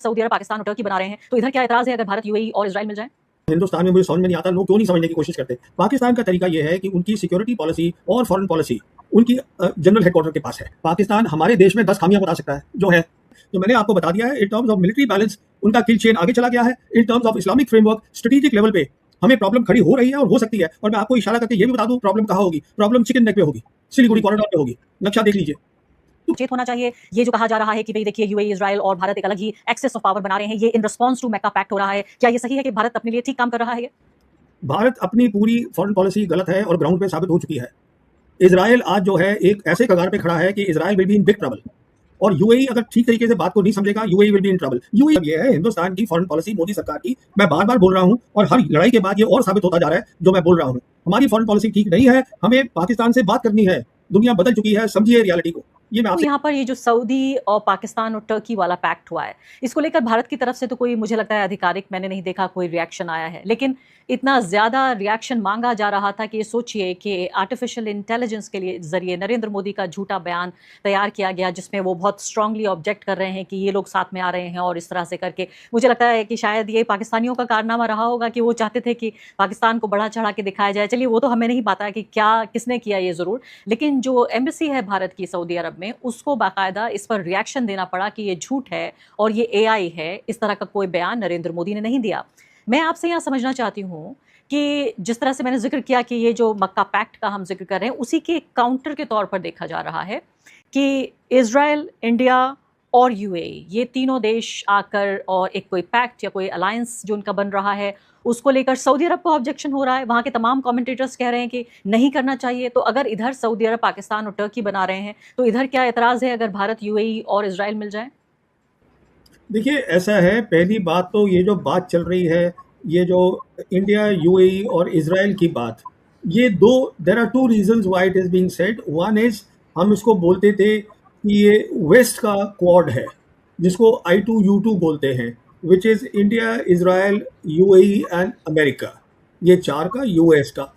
Saudi अरब, पाकिस्तान और Turkey बना रहे हैं, तो इधर क्या एतराज़ है अगर भारत, यूएई और इज़राइल मिल जाएँ? हिंदुस्तान में मुझे समझ में नहीं आता, लोग क्यों नहीं समझने की कोशिश करते। पाकिस्तान का तरीका ये है कि उनकी सिक्योरिटी पॉलिसी और फॉरेन पॉलिसी उनकी जनरल हेडक्वार्टर के पास है। पाकिस्तान हमारे देश में 10 खामियां बता सकता है, जो है। तो मैंने आपको बता दिया है, in terms of military balance उनका किल चेन आगे चला गया है। In terms of Islamic framework strategic level पे हमें प्रॉब्लम खड़ी हो रही है और हो सकती है। और मैं आपको इशारा करके ये भी बता दूं, प्रॉब्लम कहाँ होगी। प्रॉब्लम चिकन नेक पे होगी, सिलीगुड़ी कॉरिडोर पे होगी। नक्शा देख लीजिए। सचेत होना चाहिए। ये जो कहा जा रहा है कि भई देखिए यूएई, इज़राइल और भारत एक अलग ही एक्सेस ऑफ पावर बना रहे हैं, ये in response to macaca pact हो रहा है। क्या ये सही है कि भारत अपने लिए ठीक काम कर रहा है ये? भारत अपनी पूरी फॉरेन पॉलिसी गलत है और ग्राउंड पे साबित हो चुकी है। इजराइल आज जो है एक ऐसे कगार पे खड़ा है कि Israel will be in big trouble. और यूएई अगर ठीक तरीके से बात को नहीं समझेगा, UAE will be in trouble. UAE ये है हिंदुस्तान की फॉरेन पॉलिसी, मोदी सरकार की। मैं बार बार बोल रहा हूं और हर लड़ाई के बाद ये और साबित होता जा रहा है जो मैं बोल रहा हूं। हमारी फॉरेन पॉलिसी ठीक नहीं है, हमें पाकिस्तान से बात करनी है। दुनिया बदल चुकी है, समझिए रियलिटी को। ये मैं तो आपसे यहाँ पर ये जो सऊदी और पाकिस्तान और टर्की वाला पैक्ट हुआ है, इसको लेकर भारत की तरफ से तो कोई, मुझे लगता है, आधिकारिक मैंने नहीं देखा कोई रिएक्शन आया है। लेकिन इतना ज़्यादा रिएक्शन मांगा जा रहा था कि ये सोचिए कि आर्टिफिशियल इंटेलिजेंस के लिए ज़रिए नरेंद्र मोदी का झूठा बयान तैयार किया गया, जिसमें वो बहुत स्ट्रांगली ऑब्जेक्ट कर रहे हैं कि ये लोग साथ में आ रहे हैं और इस तरह से करके। मुझे लगता है कि शायद ये पाकिस्तानियों का कारनामा रहा होगा कि वो चाहते थे कि पाकिस्तान को बढ़ा चढ़ा के दिखाया जाए। चलिए, वो तो हमें नहीं पता कि क्या किसने किया ये ज़रूर। लेकिन जो एम्बेसी है भारत की सऊदी अरब में, उसको बाकायदा इस पर रिएक्शन देना पड़ा कि ये झूठ है और ये एआई है। इस तरह का कोई बयान नरेंद्र मोदी ने नहीं दिया। मैं आपसे यहाँ समझना चाहती हूँ कि जिस तरह से मैंने ज़िक्र किया कि ये जो मक्का पैक्ट का हम ज़िक्र कर रहे हैं, उसी के काउंटर के तौर पर देखा जा रहा है कि इज़राइल, इंडिया और यूएई, ये तीनों देश आकर और एक कोई पैक्ट या कोई अलायंस जो उनका बन रहा है, उसको लेकर सऊदी अरब को ऑब्जेक्शन हो रहा है। वहाँ के तमाम कमेंटेटर्स कह रहे हैं कि नहीं करना चाहिए। तो अगर इधर सऊदी अरब, पाकिस्तान और टर्की बना रहे हैं, तो इधर क्या एतराज़ है अगर भारत, यूएई और इज़राइल मिल जाएँ? देखिए, ऐसा है, पहली बात तो ये जो बात चल रही है, ये जो इंडिया, यूएई और इजराइल की बात, ये दो, there are two reasons why it is being said. One is, हम इसको बोलते थे कि ये वेस्ट का क्वाड है, जिसको I2U2 बोलते हैं, which is India, Israel, UAE and America. ये चार का, यूएस का।